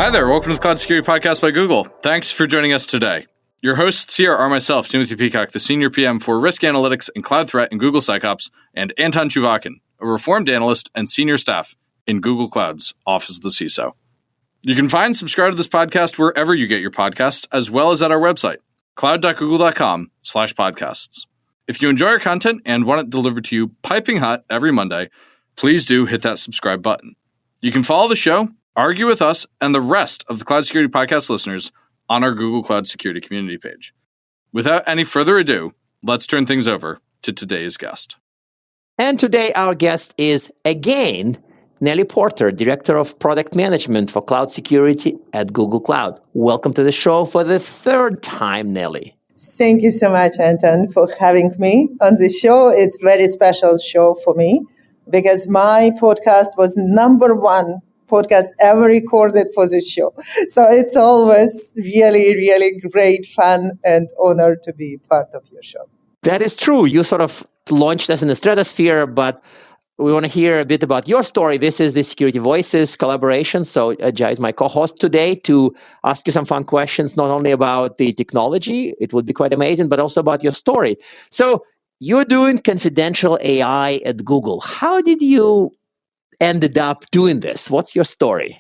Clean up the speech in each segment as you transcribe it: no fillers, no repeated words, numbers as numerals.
Hi there. Welcome to the Cloud Security Podcast by Google. Thanks for joining us today. Your hosts here are myself, Timothy Peacock, the Senior PM for Risk Analytics and Cloud Threat in Google SecOps, and Anton Chuvakin, a reformed analyst and senior staff in Google Cloud's Office of the CISO. You can find and subscribe to this podcast wherever you get your podcasts, as well as at our website, cloud.google.com/podcasts. If you enjoy our content and want it delivered to you piping hot every Monday, please do hit that subscribe button. You can follow the show, argue with us, and the rest of the Cloud Security Podcast listeners on our Google Cloud Security community page. Without any further ado, let's turn things over to today's guest. And today our guest is, again, Nelly Porter, Director of Product Management for Cloud Security at Google Cloud. Welcome to the show for the third time, Nelly. Thank you so much, Anton, for having me on the show. It's a very special show for me because my podcast was number one podcast ever recorded for this show. So it's always really, really great fun and honor to be part of your show. That is true. You sort of launched us in the stratosphere, but we want to hear a bit about your story. This is the Security Voices collaboration. So Jai is my co-host today to ask you some fun questions, not only about the technology, it would be quite amazing, but also about your story. So you're doing confidential AI at Google. How did you ended up doing this? What's your story?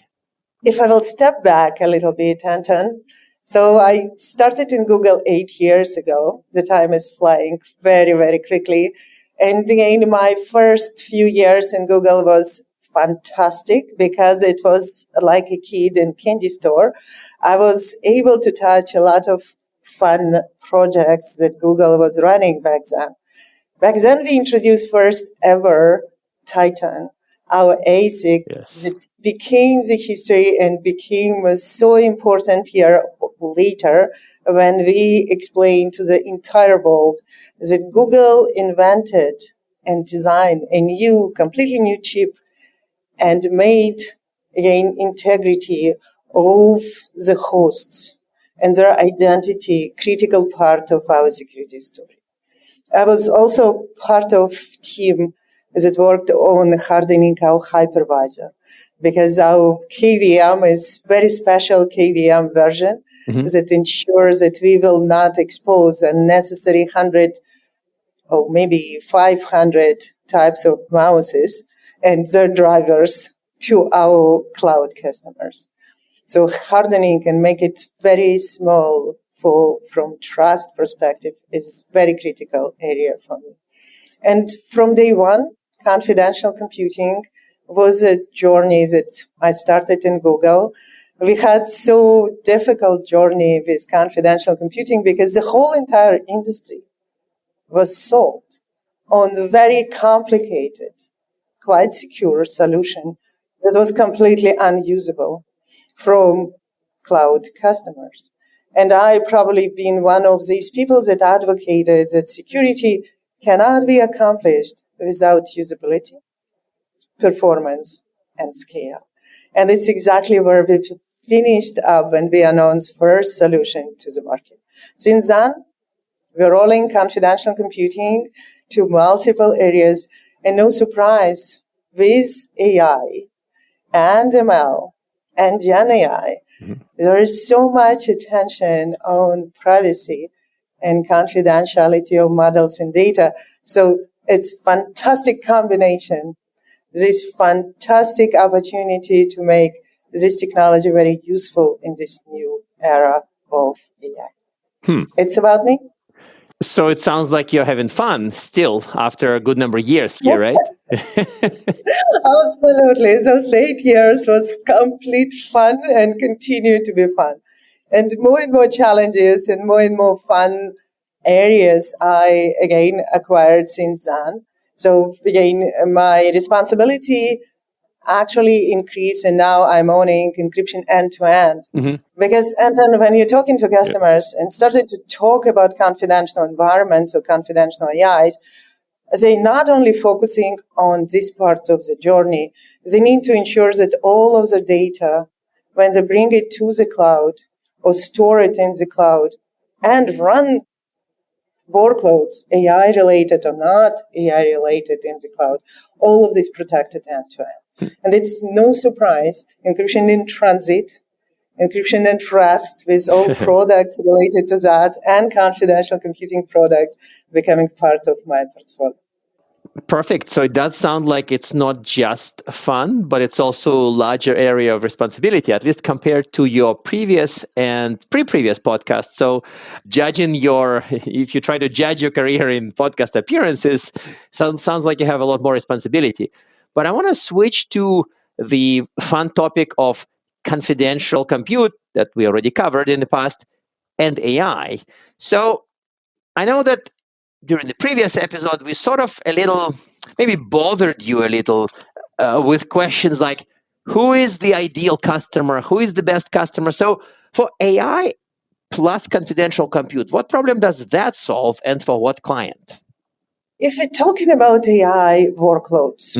If I will step back a little bit, Anton. So I started in Google 8 years ago. The time is flying very, very quickly. And again, my first few years in Google was fantastic because it was like a kid in candy store. I was able to touch a lot of fun projects that Google was running back then. Back then, we introduced first ever Titan, our ASIC, that became the history and became so important year later when we explained to the entire world that Google invented and designed a completely new chip and made, again, integrity of the hosts and their identity critical part of our security story. I was also part of team that worked on hardening our hypervisor because our KVM is very special KVM version that ensures that we will not expose unnecessary 100 or maybe 500 types of mouses and their drivers to our cloud customers. So hardening and make it very small from trust perspective is very critical area for me. And from day one, confidential computing was a journey that I started in Google. We had so difficult journey with confidential computing because the whole entire industry was sold on very complicated, quite secure solution that was completely unusable from cloud customers. And I probably been one of these people that advocated that security cannot be accomplished without usability, performance, and scale. And it's exactly where we've finished up when we announced first solution to the market. Since then, we're rolling confidential computing to multiple areas, and no surprise, with AI and ML and Gen AI, there is so much attention on privacy and confidentiality of models and data. So it's fantastic combination, this fantastic opportunity to make this technology very useful in this new era of AI. It's about me. So it sounds like you're having fun still after a good number of years here, right? Absolutely. Those 8 years was complete fun and continue to be fun. And more challenges and more fun areas I, again, acquired since then. So, again, my responsibility actually increased, and now I'm owning encryption end-to-end. Because, Anton, when you're talking to customers and started to talk about confidential environments or confidential AIs, they're not only focusing on this part of the journey, they need to ensure that all of the data, when they bring it to the cloud or store it in the cloud and run workloads, AI-related or not AI-related in the cloud, all of this protected end-to-end. And it's no surprise, encryption in transit encryption and trust with all products related to that, and confidential computing products becoming part of my portfolio. Perfect. So it does sound like it's not just fun, but it's also a larger area of responsibility, at least compared to your previous and pre-previous podcast. So if you try to judge your career in podcast appearances, sounds like you have a lot more responsibility. But I want to switch to the fun topic of confidential compute that we already covered in the past and AI. So I know that during the previous episode, we sort of maybe bothered you a little with questions like, who is the ideal customer? Who is the best customer? So for AI plus confidential compute, what problem does that solve and for what client? If we're talking about AI workloads,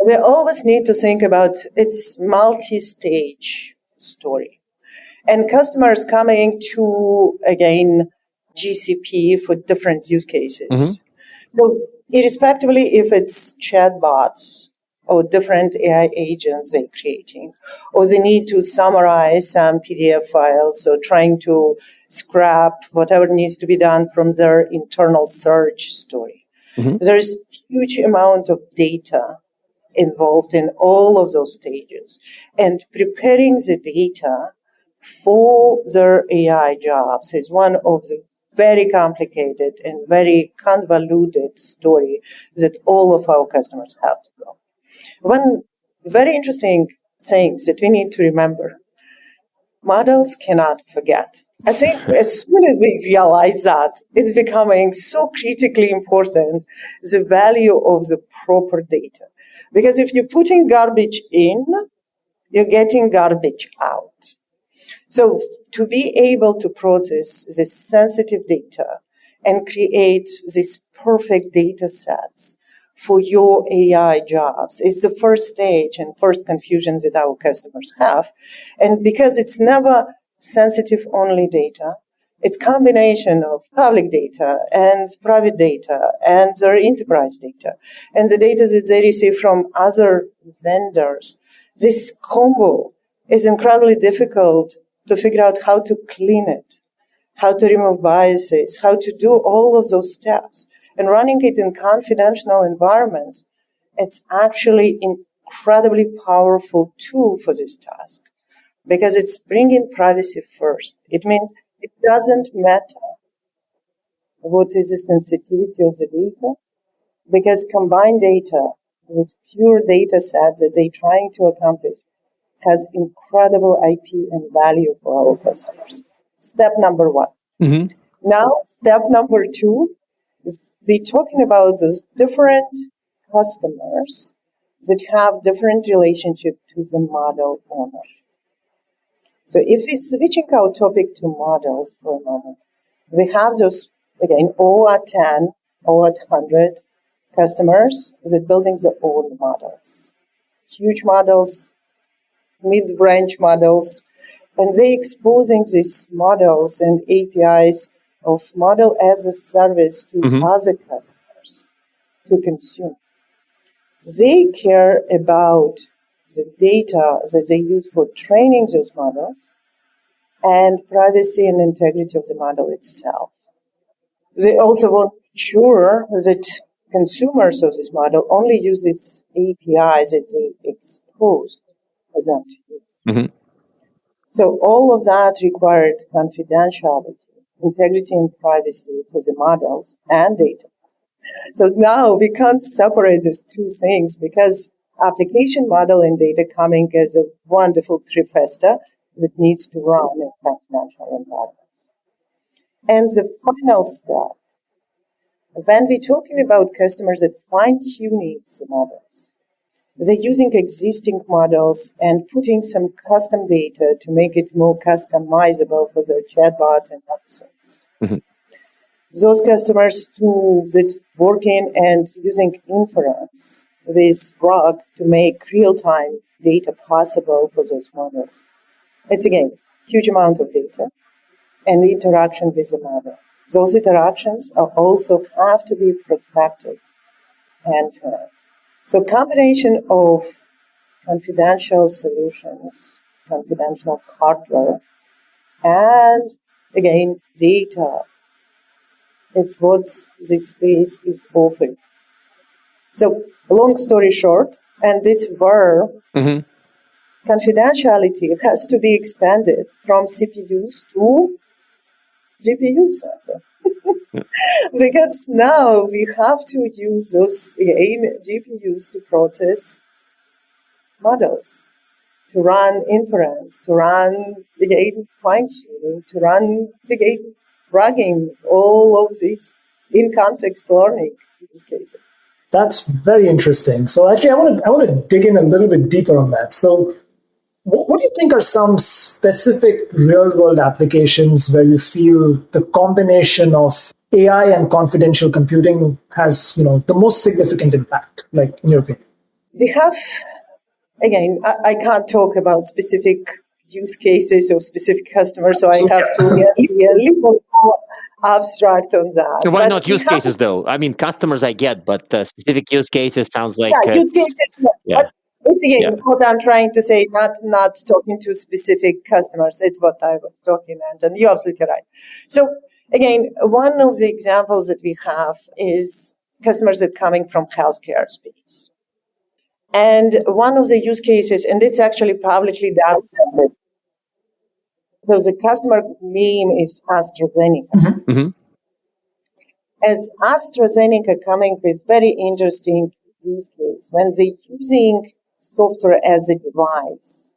we always need to think about its multi-stage story. And customers coming to, again, GCP for different use cases. So irrespectively if it's chatbots or different AI agents they're creating, or they need to summarize some PDF files, so trying to scrap whatever needs to be done from their internal search story. There is huge amount of data involved in all of those stages. And preparing the data for their AI jobs is one of the very complicated and very convoluted story that all of our customers have to go. One very interesting thing that we need to remember, models cannot forget. I think as soon as we realize that, it's becoming so critically important, the value of the proper data. Because if you're putting garbage in, you're getting garbage out. So to be able to process this sensitive data and create these perfect data sets for your AI jobs is the first stage and first confusion that our customers have. And because it's never sensitive only data, it's combination of public data and private data and their enterprise data and the data that they receive from other vendors. This combo is incredibly difficult to figure out how to clean it, how to remove biases, how to do all of those steps. And running it in confidential environments, it's actually incredibly powerful tool for this task because it's bringing privacy first. It means it doesn't matter what is the sensitivity of the data because combined data, the pure data set that they're trying to accomplish, has incredible IP and value for our customers. Step number one. Now, step number two is we're talking about those different customers that have different relationship to the model ownership. So if we're switching our topic to models for a moment, we have those, again, OAuth 10, OAuth 100 customers that building their own models. Huge models, mid-range models, and they exposing these models and APIs of model as a service to other customers to consume. They care about the data that they use for training those models and privacy and integrity of the model itself. They also want to ensure that consumers of this model only use these APIs that they expose for them to use. So all of that required confidentiality, integrity and privacy for the models and data. So now we can't separate those two things because application model and data coming as a wonderful trifecta that needs to run in confidential environments. And the final step, when we're talking about customers that fine-tuning the models, they're using existing models and putting some custom data to make it more customizable for their chatbots and other things. Those customers that working and using inference with RAG to make real-time data possible for those models. It's, again, huge amount of data and interaction with the model. Those interactions also have to be protected end-to-end. So combination of confidential solutions, confidential hardware, and again, data. It's what this space is offering. So, long story short, and it's where confidentiality has to be expanded from CPUs to GPUs. Because now we have to use those GPUs to process models, to run inference, to run fine-tuning, to run rugging, all of these in-context learning use cases. That's very interesting. So actually, I want to dig in a little bit deeper on that. So what do you think are some specific real-world applications where you feel the combination of AI and confidential computing has, the most significant impact, like in your opinion? We have, again, I can't talk about specific use cases or specific customers, so I have to be a little more abstract on that. So why not use cases, though? I mean, customers I get, but specific use cases sounds like... Yeah, use cases. Yeah. It's again what I'm trying to say, not talking to specific customers. It's what I was talking about, and you're absolutely right. So again, one of the examples that we have is customers that are coming from healthcare space. And one of the use cases, and it's actually publicly documented. So the customer name is AstraZeneca. Mm-hmm. As AstraZeneca coming with very interesting use case, when they're using software as a device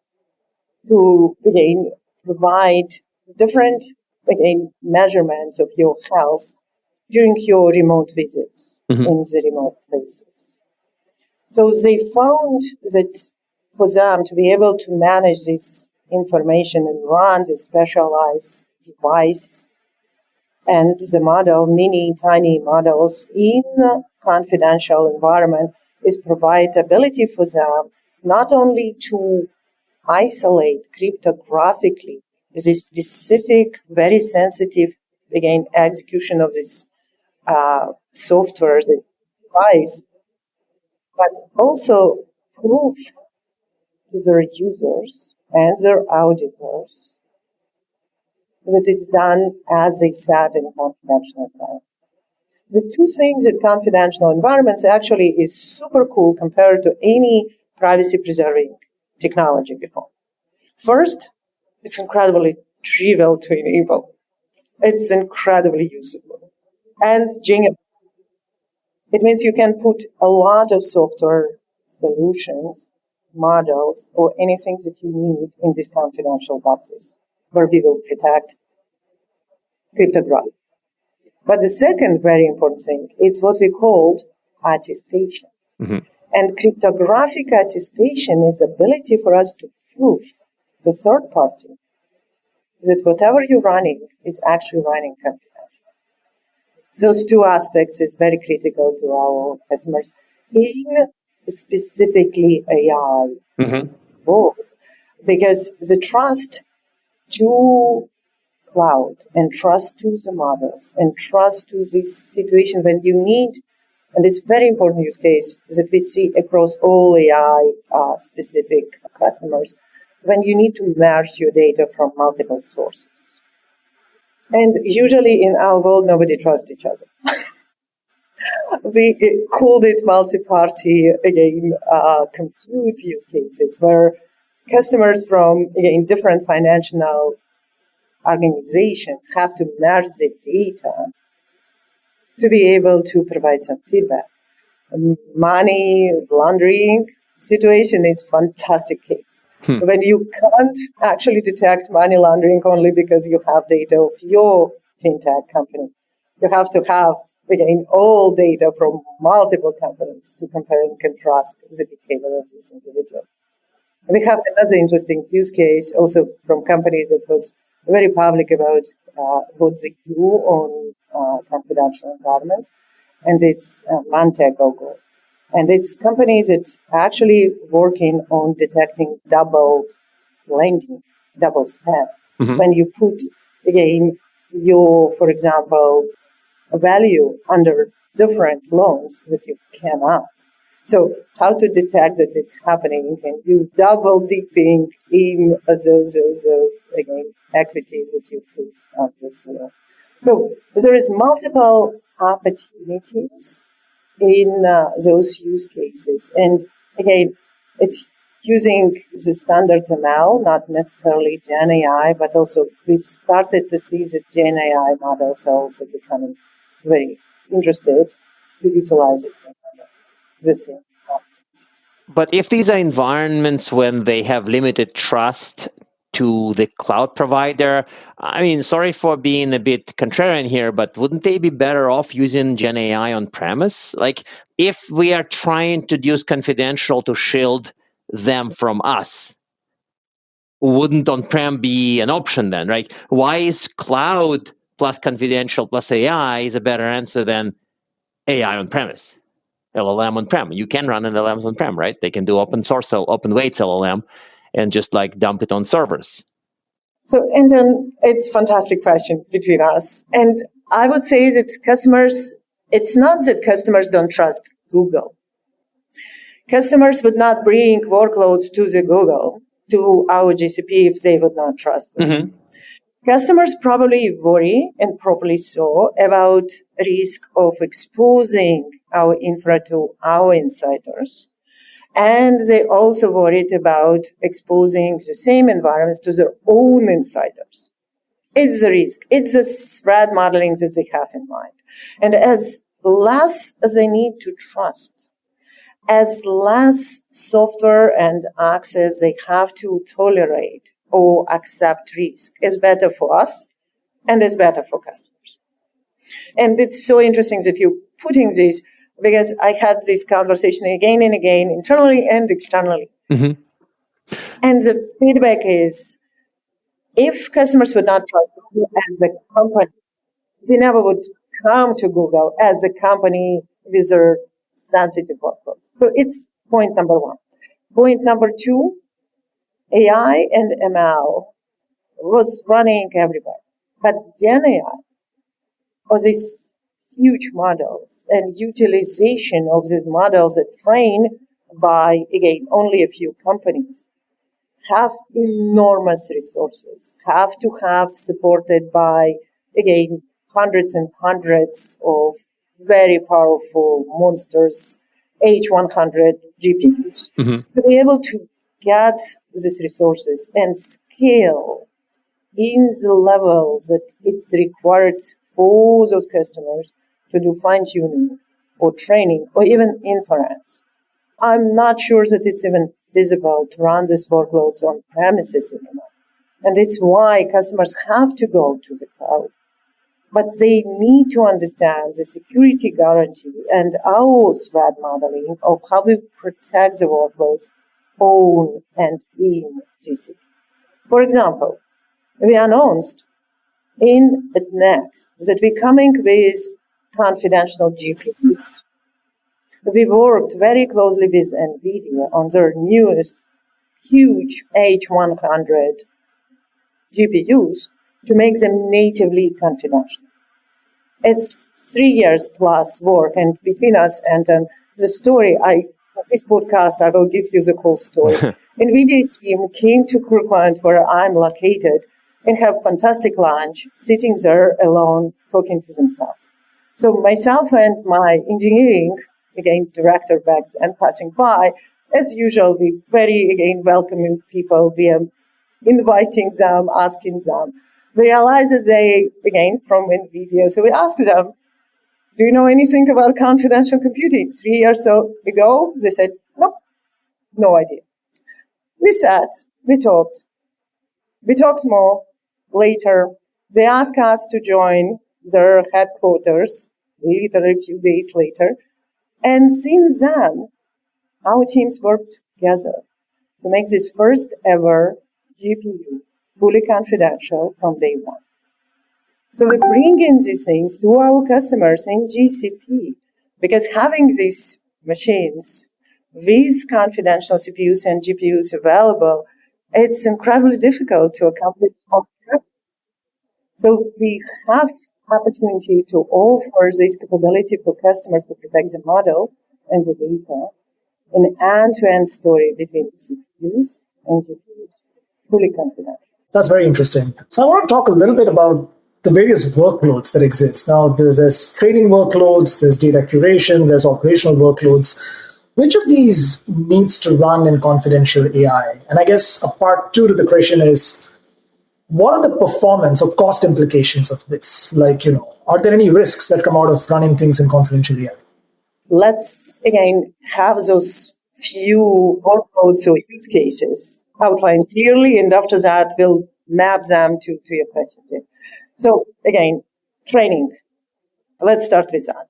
to, again, provide different, measurements of your health during your remote visits in the remote places. So they found that for them to be able to manage this information and run the specialized device and the model, mini, tiny models in a confidential environment is provide ability for them not only to isolate cryptographically the specific, very sensitive, execution of this software, the device, but also prove to their users and their auditors that it's done as they said in confidential environment. The two things in confidential environments actually is super cool compared to any privacy-preserving technology before. First, it's incredibly trivial to enable. It's incredibly usable. And general. It means you can put a lot of software solutions, models, or anything that you need in these confidential boxes, where we will protect cryptography. But the second very important thing is what we called attestation. Mm-hmm. And cryptographic attestation is the ability for us to prove to third party that whatever you're running is actually running confidential. Those two aspects is very critical to our customers in specifically AI world, because the trust to cloud and trust to the models and trust to this situation when you need, and it's very important use case that we see across all AI specific customers, when you need to merge your data from multiple sources. And usually in our world, nobody trusts each other. We called it multi-party, compute use cases, where customers from, different financial organizations have to merge their data to be able to provide some feedback. Money laundering situation is fantastic case. When you can't actually detect money laundering only because you have data of your fintech company, you have to have, all data from multiple companies to compare and contrast the behavior of this individual. We have another interesting use case also from companies that was very public about what they do on confidential environments, and it's Montegogo. And it's companies that are actually working on detecting double lending, double spend. Mm-hmm. When you put, your, for example, a value under different loans that you cannot. So how to detect that it's happening, and you double dipping in those again equities that you put on this. So there is multiple opportunities in those use cases, and again, it's using the standard ML, not necessarily Gen AI, but also we started to see that Gen AI models are also becoming very interested to utilize the same. But if these are environments when they have limited trust to the cloud provider, I mean, sorry for being a bit contrarian here, but wouldn't they be better off using Gen AI on premise? Like, if we are trying to use confidential to shield them from us, wouldn't on-prem be an option then, right? Why is cloud plus confidential plus AI is a better answer than AI on-premise? LLM on-prem. You can run an LLM on-prem, right? They can do open source, so open weights LLM, and just like dump it on servers. So, Anton, it's a fantastic question between us. And I would say that customers, it's not that customers don't trust Google. Customers would not bring workloads to the Google, to our GCP, if they would not trust Google. Mm-hmm. Customers probably worry, and probably so, about risk of exposing our infra to our insiders. And they also worried about exposing the same environments to their own insiders. It's the risk. It's the threat modeling that they have in mind. And as less as they need to trust, as less software and access they have to tolerate or accept risk, is better for us and is better for customers. And it's so interesting that you're putting this, because I had this conversation again and again, internally and externally. Mm-hmm. And the feedback is, if customers would not trust Google as a company, they never would come to Google as a company with their sensitive workloads. So it's point number one. Point number two, AI and ML was running everywhere. But Gen AI, or these huge models and utilization of these models that train by, again, only a few companies, have enormous resources, have to have supported by, again, hundreds and hundreds of very powerful monsters, H100 GPUs, to be able to get these resources and scale in the level that it's required for those customers to do fine-tuning or training or even inference. I'm not sure that it's even feasible to run these workloads on premises anymore. And it's why customers have to go to the cloud. But they need to understand the security guarantee and our threat modeling of how we protect the workloads on and in GCP. For example, we announced in Next that we're coming with confidential GPUs. We worked very closely with NVIDIA on their newest huge H100 GPUs to make them natively confidential. It's 3 years plus work, and between us and the story, for this podcast, I will give you the whole story. NVIDIA team came to Kirkland, where I'm located, and have fantastic lunch, sitting there alone, talking to themselves. So myself and my engineering, again, director back and passing by, as usual, we very, again, welcoming people. We are inviting them, asking them. We realized that they, again, from NVIDIA, so we asked them, do you know anything about confidential computing? 3 years ago, they said, no, no idea. We sat, we talked more. Later, they asked us to join their headquarters, literally a few days later. And since then, our teams worked together to make this first ever GPU fully confidential from day one. So we bring in these things to our customers in GCP, because having these machines with confidential CPUs and GPUs available, it's incredibly difficult to accomplish on-prem. So we have opportunity to offer this capability for customers to protect the model and the data an end-to-end story between CPUs and GPUs, fully confidential. That's very interesting. So I want to talk a little bit about the various workloads that exist. Now, there's training workloads, there's data curation, there's operational workloads. Which of these needs to run in confidential AI? And I guess a part two to the question is, what are the performance or cost implications of this? Like, are there any risks that come out of running things in confidential AI? Let's, again, have those few workloads or use cases outlined clearly, and after that, we'll map them to your question. So, again, training. Let's start with that.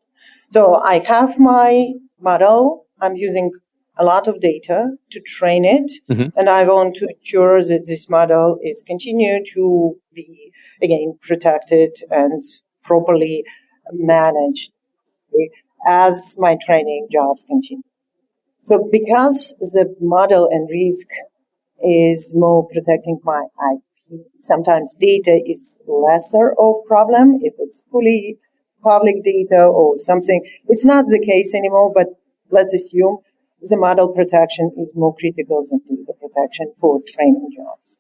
So I have my model. I'm using a lot of data to train it, and I want to ensure that this model is continue to be, again, protected and properly managed as my training jobs continue. So because the model and risk is more protecting my IP, sometimes data is lesser of problem if it's fully public data or something. It's not the case anymore, but let's assume the model protection is more critical than data protection for training jobs.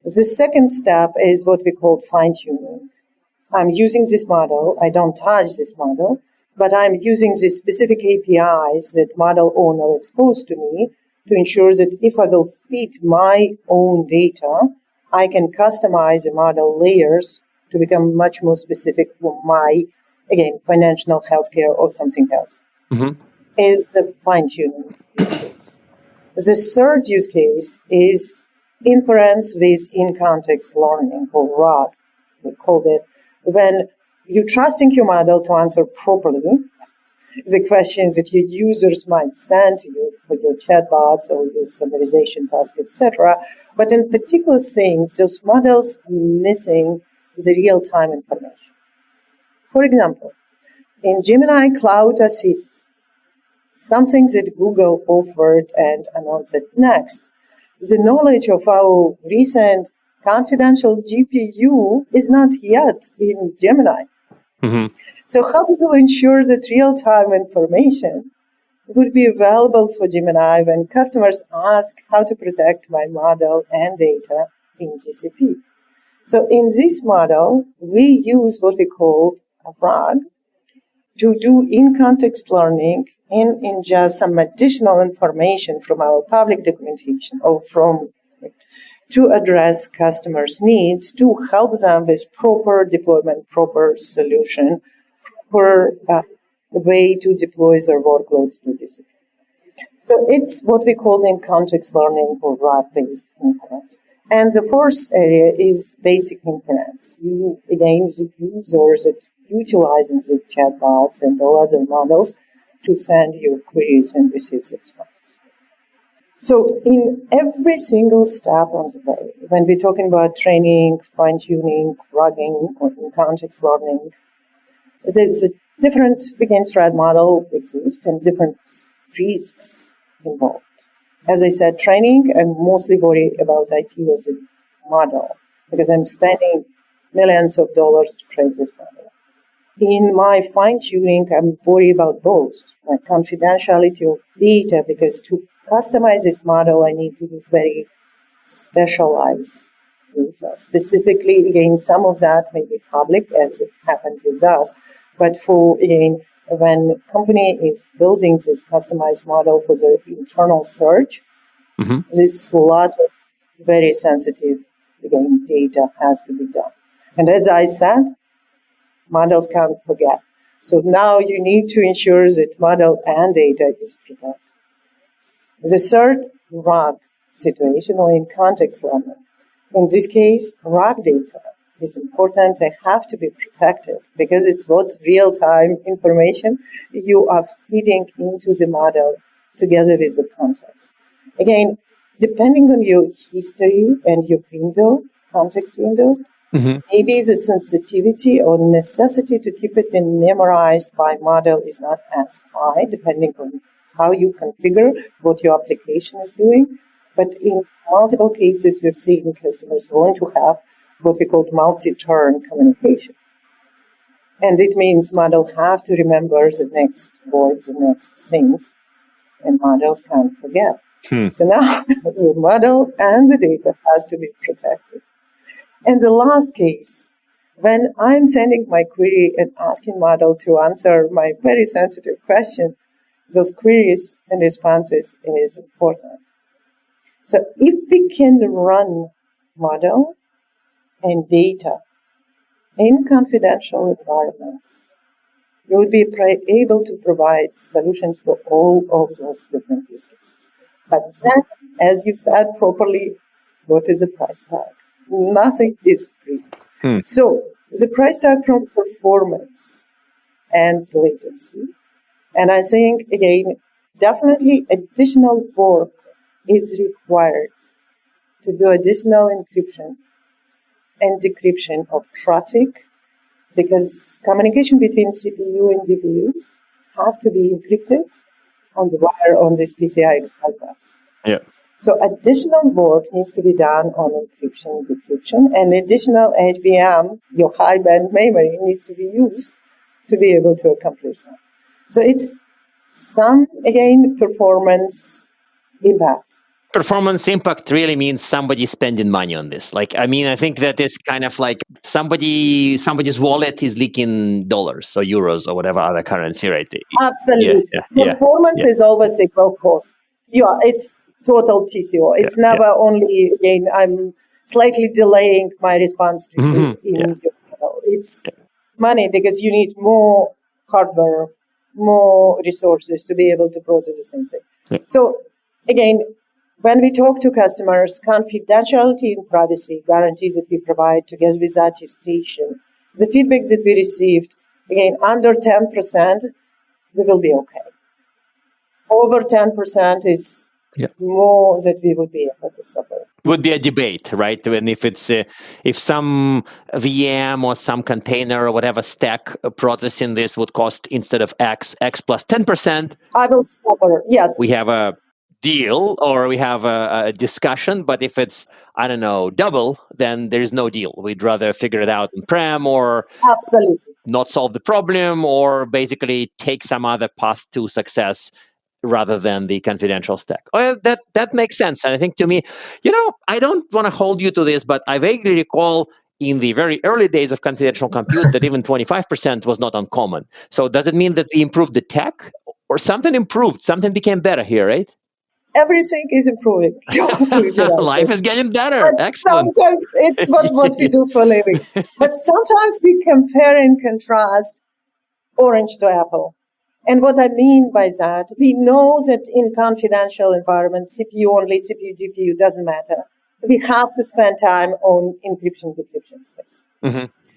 The second step is what we call fine-tuning. I'm using this model. I don't touch this model, but I'm using the specific APIs that model owner exposed to me to ensure that if I will feed my own data, I can customize the model layers to become much more specific for my, again, financial, healthcare, or something else. Is the fine-tuning use case. The third use case is inference with in-context learning, or RAG, we called it, when you're trusting your model to answer properly the questions that your users might send to you for your chatbots or your summarization task, etc. But in particular things, those models are missing the real-time information. For example, in Gemini Cloud Assist, something that Google offered and announced it next, the knowledge of our recent confidential GPU is not yet in Gemini. So how will ensure that real-time information would be available for Gemini when customers ask how to protect my model and data in GCP? So in this model, we use what we call a RAG to do in-context learning and ingest some additional information from our public documentation or to address customers' needs to help them with proper deployment, proper solution, proper way to deploy their workloads to GCP. So it's what we call in-context learning or RAG-based inference. And the fourth area is basic inference. Again, the users that utilizing the chatbots and all other models to send you queries and receive the responses. So in every single step on the way, when we're talking about training, fine-tuning, RAGing, or in-context learning, there's a different thread model exists and different risks involved. As I said, training, I'm mostly worried about IP of the model because I'm spending millions of dollars to train this model. In my fine-tuning, I'm worried about both, like confidentiality of data, because to customize this model, I need to use very specialized data. Specifically, again, some of that may be public, as it happened with us, but again, when company is building this customized model for their internal search, there's a lot of very sensitive, again, data has to be done. And as I said, models can't forget. So now you need to ensure that model and data is protected. The third, RAG situation, or in context learning. In this case, RAG data is important and have to be protected because it's what real-time information you are feeding into the model together with the context. Again, depending on your history and your window, context window, maybe the sensitivity or necessity to keep it in memorized by model is not as high, depending on how you configure what your application is doing. But in multiple cases, we've seen customers want to have what we call multi-turn communication. And it means models have to remember the next words, the next things. and models can't forget. So now the model and the data has to be protected. And the last case, when I'm sending my query and asking model to answer my very sensitive question, those queries and responses is important. So if we can run model and data in confidential environments, we would be able to provide solutions for all of those different use cases. But then, as you said properly, what is the price tag? Nothing is free. So the price tag from performance and latency. And I think, again, definitely additional work is required to do additional encryption and decryption of traffic, because communication between CPU and GPUs have to be encrypted on the wire on this PCI Express bus. Yeah. So additional work needs to be done on encryption, decryption, and additional HBM, your high band memory, needs to be used to be able to accomplish that. So it's some, again, performance impact. Performance impact really means somebody spending money on this. I think that it's kind of like somebody's wallet is leaking dollars or euros or whatever other currency, right? Absolutely. Performance is always equal cost. Yeah, it's total TCO. It's never only, again, I'm slightly delaying my response to you in your model. It's money, because you need more hardware, more resources to be able to process the same thing. Yeah. So, again, when we talk to customers, confidentiality and privacy guarantees that we provide together with attestation, the feedback that we received, again, under 10%, we will be okay. Over 10% is more that we would be able to suffer. Would be a debate, right? When if some VM or some container or whatever stack processing this would cost, instead of X plus 10%, I will suffer. Yes, we have a deal or we have a discussion. But if it's, I don't know, double, then there's no deal. We'd rather figure it out on-prem or absolutely not solve the problem, or basically take some other path to success rather than the confidential stack. Well, that makes sense. And I think, to me, I don't want to hold you to this, but I vaguely recall in the very early days of confidential compute that even 25% was not uncommon. So does it mean that we improved the tech, or something improved, something became better here, right? Everything is improving. Life is getting better. But excellent. Sometimes it's what we do for a living. But sometimes we compare and contrast orange to apple. And what I mean by that, we know that in confidential environments, CPU only, CPU, GPU doesn't matter. We have to spend time on encryption, decryption space.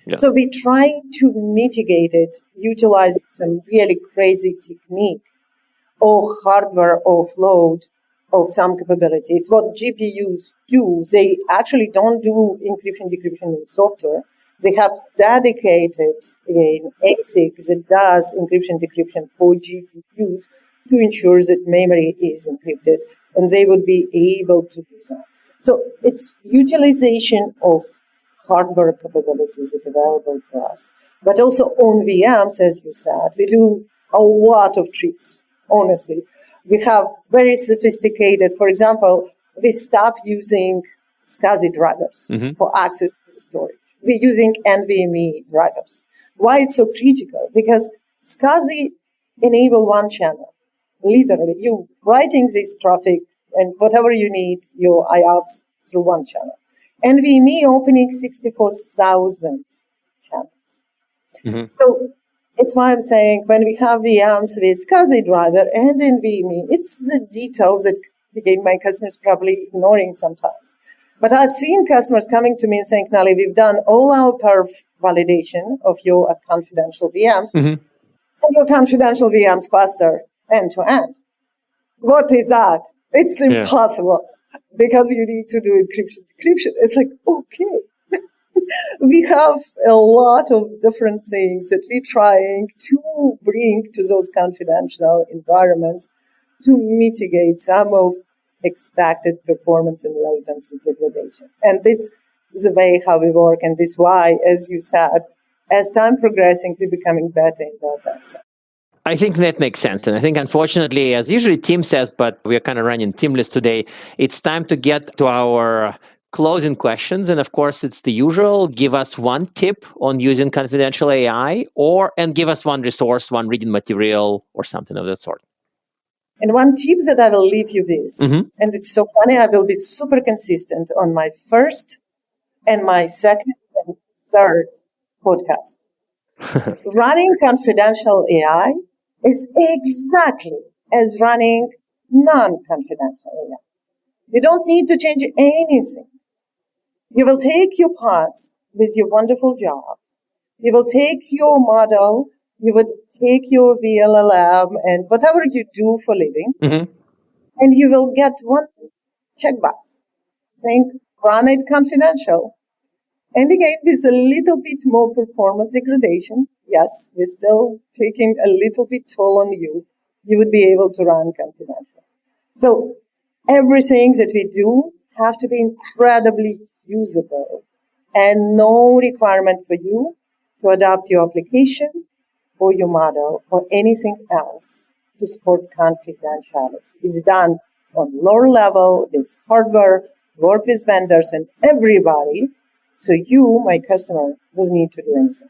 Yeah. So we try to mitigate it utilizing some really crazy technique or hardware offload of some capability. It's what GPUs do. They actually don't do encryption, decryption in software. They have dedicated ASIC that does encryption, decryption for GPUs to ensure that memory is encrypted, and they would be able to do that. So it's utilization of hardware capabilities that are available to us. But also on VMs, as you said, we do a lot of tricks, honestly. We have very sophisticated, for example, we stopped using SCSI drivers for access to the storage. We're using NVMe drivers. Why it's so critical? Because SCSI enable one channel. Literally, you writing this traffic and whatever you need, your IOPS through one channel. NVMe opening 64,000 channels. So it's why I'm saying when we have VMs with SCSI driver and NVMe, it's the details that, again, my customers probably ignoring sometimes. But I've seen customers coming to me and saying, Nali, we've done all our perf validation of your confidential VMs, and your confidential VMs faster end to end. What is that? It's impossible because you need to do encryption, decryption. It's like, okay. We have a lot of different things that we're trying to bring to those confidential environments to mitigate some of expected performance and latency degradation. And this is the way how we work, and this is why, as you said, as time progressing, we're becoming better and better. I think that makes sense. And I think, unfortunately, as usually Tim says, but we're kind of running teamless today, it's time to get to our closing questions. And of course, it's the usual. Give us one tip on using confidential AI, and give us one resource, one reading material, or something of that sort. And one tip that I will leave you with, and it's so funny, I will be super consistent on my first and my second and third podcast. Running confidential AI is exactly as running non-confidential AI. You don't need to change anything. You will take your paths with your wonderful job. You will take your model. You would take your VLLM and whatever you do for living, and you will get one checkbox saying, run it confidential. And again, with a little bit more performance degradation, yes, we're still taking a little bit toll on you. You would be able to run confidential. So everything that we do have to be incredibly usable and no requirement for you to adapt your application or your model or anything else to support confidentiality. It's done on lower level with hardware, work with vendors and everybody. So you, my customer, doesn't need to do anything.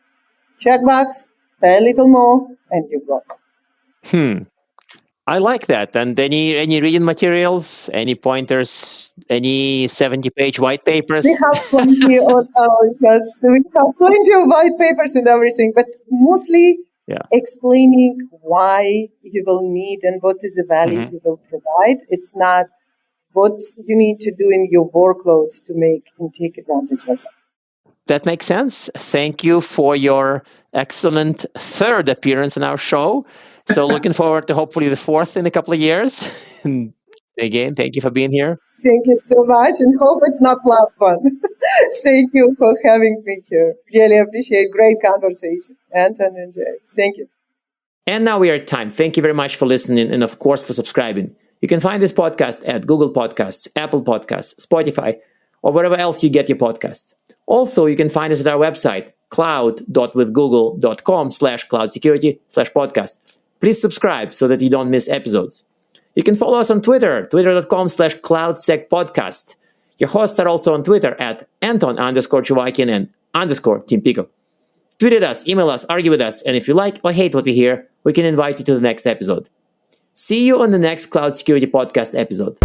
Checkbox, pay a little more, and you go. I like that. And any reading materials, any pointers, any 70-page white papers? We have plenty of white papers and everything, but mostly explaining why you will need and what is the value you will provide. It's not what you need to do in your workloads to make and take advantage of them. That makes sense. Thank you for your excellent third appearance on our show. So looking forward to hopefully the fourth in a couple of years. And again, thank you for being here. Thank you so much and hope it's not last one. Thank you for having me here. Really appreciate great conversation. Anton and Jay. Thank you. And now we are at time. Thank you very much for listening and of course for subscribing. You can find this podcast at Google Podcasts, Apple Podcasts, Spotify, or wherever else you get your podcasts. Also, you can find us at our website, cloud.withgoogle.com/cloudsecurity/podcast. Please subscribe so that you don't miss episodes. You can follow us on Twitter, twitter.com/cloudsecpodcast. Your hosts are also on Twitter at Anton_Chuvakin and _Tim Pico. Tweet at us, email us, argue with us, and if you like or hate what we hear, we can invite you to the next episode. See you on the next Cloud Security Podcast episode.